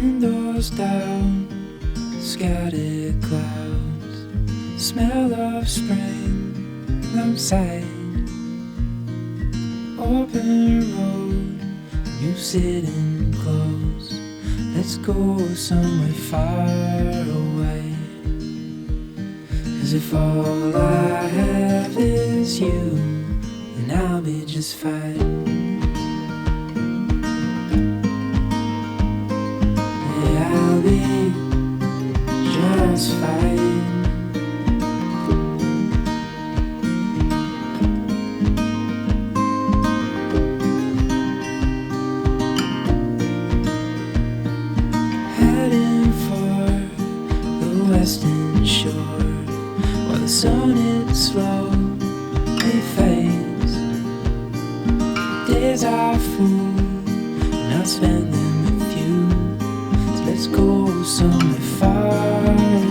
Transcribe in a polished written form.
Windows down, scattered clouds, smell of spring outside. Open road, you sitting close. Let's go somewhere far away. 'Cause if all I have is you, then I'll be just fine. Yeah, I'll be just fine. Heading for the western shore, while the sun it slowly fades. Days are full, and I'll spend them with you. So let's go somewhere far away.